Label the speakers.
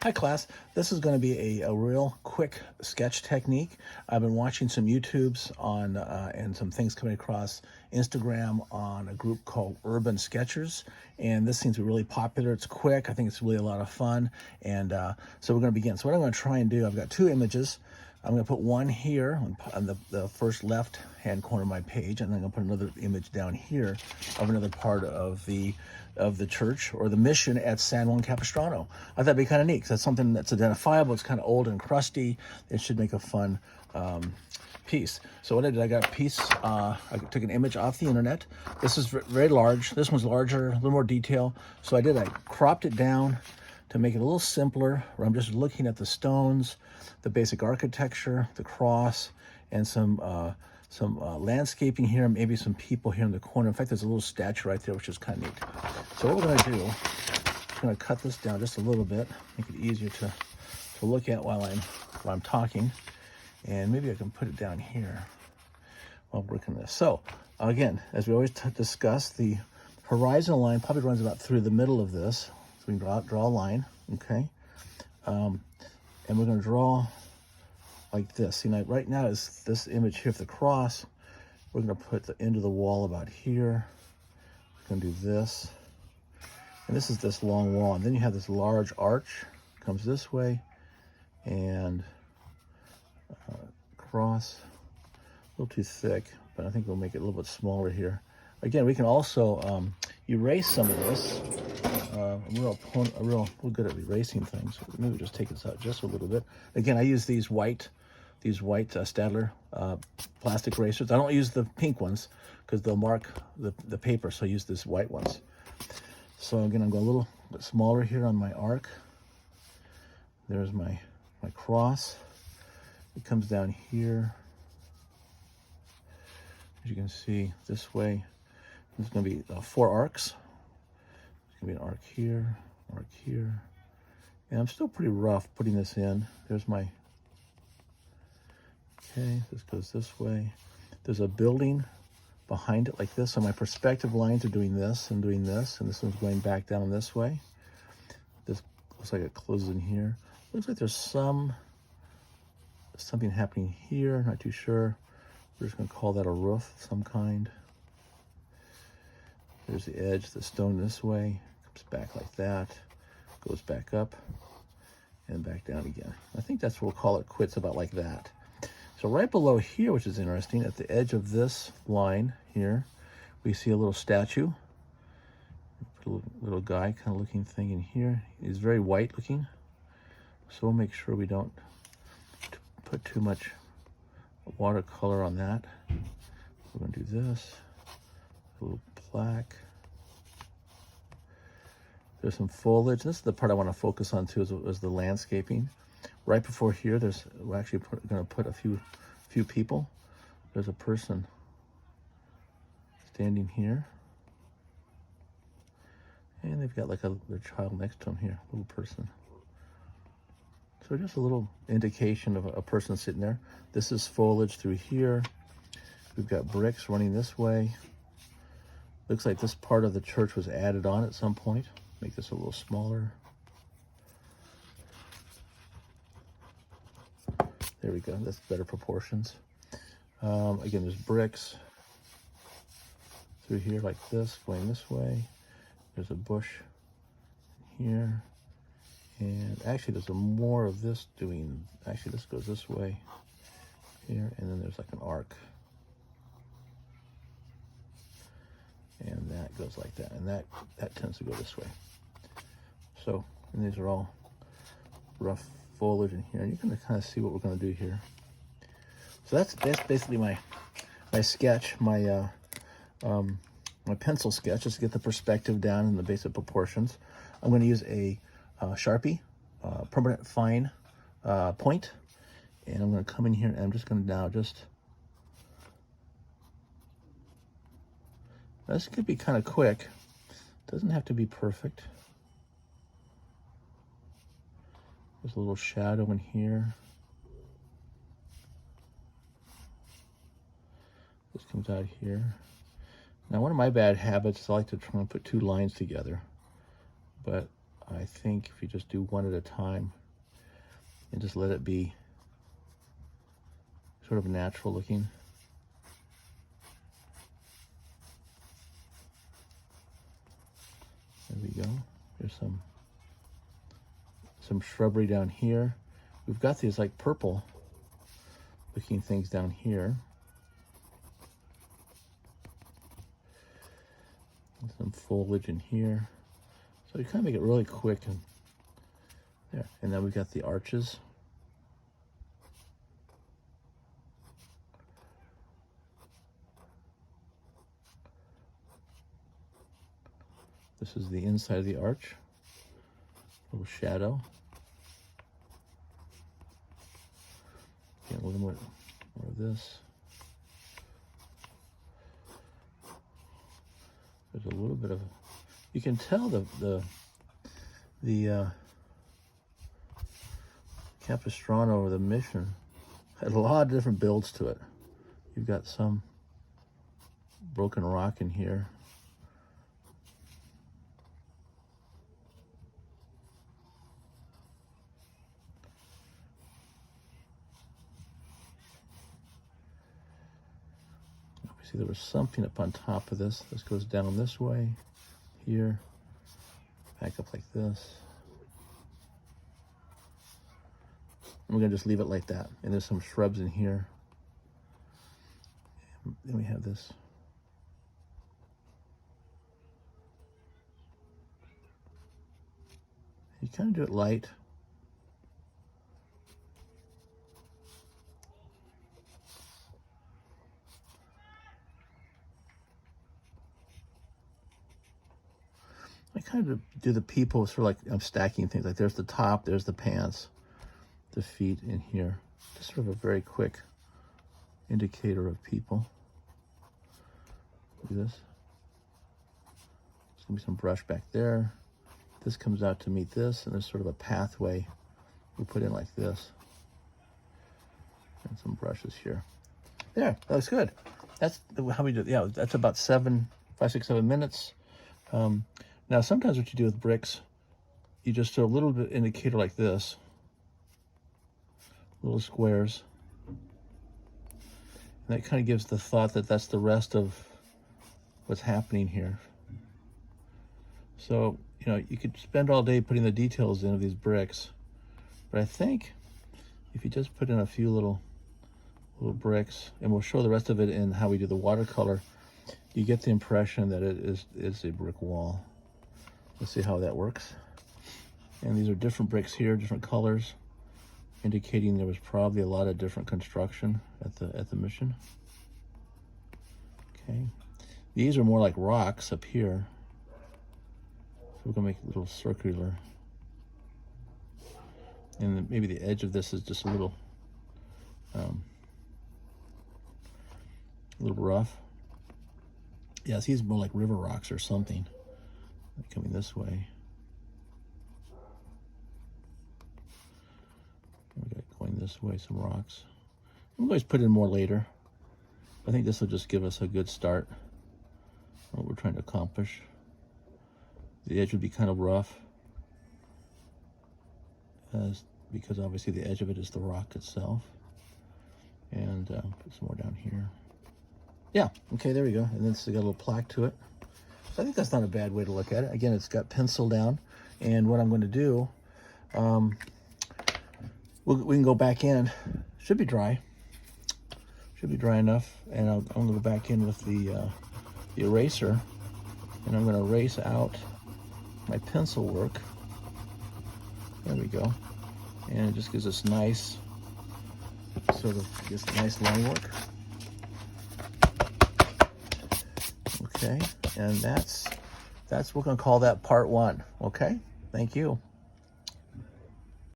Speaker 1: Hi class, this is going to be a real quick sketch technique. I've been watching some YouTubes on and some things coming across Instagram on a group called Urban Sketchers, and this seems to be really popular. It's quick, I think it's really a lot of fun, and so we're going to begin. So what I'm going to try and do, I've got two images. I'm going to put one here on the first left hand corner of my page, and then I'm going to put another image down here of another part of the church or the mission at San Juan Capistrano. I thought that'd be kind of neat because that's something that's identifiable. It's kind of old and crusty. It should make a fun piece. So what I did, I got a piece, I took an image off the internet. This is very large. This one's larger, a little more detail. So I cropped it down to make it a little simpler, where I'm just looking at the stones, the basic architecture, the cross, and some landscaping here, maybe some people here in the corner. In fact, there's a little statue right there, which is kind of neat. So what we're going to do, I'm going to cut this down just a little bit, make it easier to look at while I'm talking, and maybe I can put it down here while working this. So again, as we always discuss, the horizontal line probably runs about through the middle of this. So we can draw a line, okay? And we're going to draw like this. See, now, right now is this image here of the cross. We're going to put the end of the wall about here. We're going to do this. And this is this long wall. And then you have this large arch. Comes this way. And cross. A little too thick, but I think we'll make it a little bit smaller here. Again, we can also erase some of this. We're good at erasing things. Maybe just take this out just a little bit. Again, I use these white Stadler plastic erasers. I don't use the pink ones because they'll mark the paper, so I use these white ones. So again, I'm going a little bit smaller here on my arc. There's my cross. It comes down here. As you can see, this way, there's going to be 4 arcs. There's going to be an arc here. And I'm still pretty rough putting this in. There's my, okay, this goes this way. There's a building behind it like this. So my perspective lines are doing this, and this one's going back down this way. This looks like it closes in here. Looks like there's something happening here, not too sure. We're just going to call that a roof of some kind. There's the edge, the stone this way, comes back like that, goes back up, and back down again. I think that's what we'll call it quits, about like that. So right below here, which is interesting, at the edge of this line here, we see a little statue. Put a little guy kind of looking thing in here. He's very white looking. So we'll make sure we don't put too much watercolor on that. We're going to do this. A little plaque. There's some foliage. This is the part I want to focus on too, is the landscaping. Right before here, we're actually going to put a few people. There's a person standing here, and they've got like their child next to them here, little person. So just a little indication of a person sitting there. This is foliage through here. We've got bricks running this way. Looks like this part of the church was added on at some point. Make this a little smaller. There we go, that's better proportions. Again, there's bricks through here like this, going this way. There's a bush here. And actually there's more of this actually this goes this way here, and then there's like an arc. And that goes like that, and that tends to go this way. So, and these are all rough foliage in here, and you can kind of see what we're going to do here. So that's basically my sketch, my pencil sketch, just to get the perspective down and the basic proportions. I'm going to use a Sharpie, permanent fine point, and I'm going to come in here and I'm just going to now this could be kind of quick. Doesn't have to be perfect. There's a little shadow in here. This comes out here. Now, one of my bad habits is I like to try and put 2 lines together, but I think if you just do one at a time and just let it be sort of natural looking. There we go. There's some shrubbery down here. We've got these like purple looking things down here. And some foliage in here. So you kind of make it really quick and there. And then we've got the arches. This is the inside of the arch. A little shadow. Get a little more of this. There's a little bit of, you can tell the Capistrano or the Mission had a lot of different builds to it. You've got some broken rock in here. See, there was something up on top of this. This goes down this way, here, back up like this. And we're gonna just leave it like that. And there's some shrubs in here. And then we have this. You kind of do it light. I kind of do the people sort of like I'm stacking things. Like there's the top, there's the pants, the feet in here. Just sort of a very quick indicator of people. Look at this. There's gonna be some brush back there. This comes out to meet this, and there's sort of a pathway we put in like this. And some brushes here. There, that looks good. That's how we do it. Yeah, that's about 5, 6, 7 minutes. Now, sometimes what you do with bricks, you just do a little bit indicator like this, little squares. And that kind of gives the thought that that's the rest of what's happening here. So, you know, you could spend all day putting the details in of these bricks, but I think if you just put in a few little bricks, and we'll show the rest of it in how we do the watercolor, you get the impression that it is a brick wall. Let's see how that works. And these are different bricks here, different colors, indicating there was probably a lot of different construction at the Mission. Okay, these are more like rocks up here. So we're gonna make it a little circular. And then maybe the edge of this is just a little rough. Yeah, these more like river rocks or something. Coming this way. We got going this way, some rocks. We'll always put in more later. I think this will just give us a good start on what we're trying to accomplish. The edge would be kind of rough, because obviously the edge of it is the rock itself. And put some more down here. Yeah, okay, there we go. And then it's got a little plaque to it. So I think that's not a bad way to look at it. Again, it's got pencil down. And what I'm going to do, we can go back in. Should be dry. Should be dry enough. And I'm going to go back in with the eraser. And I'm going to erase out my pencil work. There we go. And it just gives us nice, sort of, just nice line work. Okay, and that's we're going to call that part 1. Okay, thank you.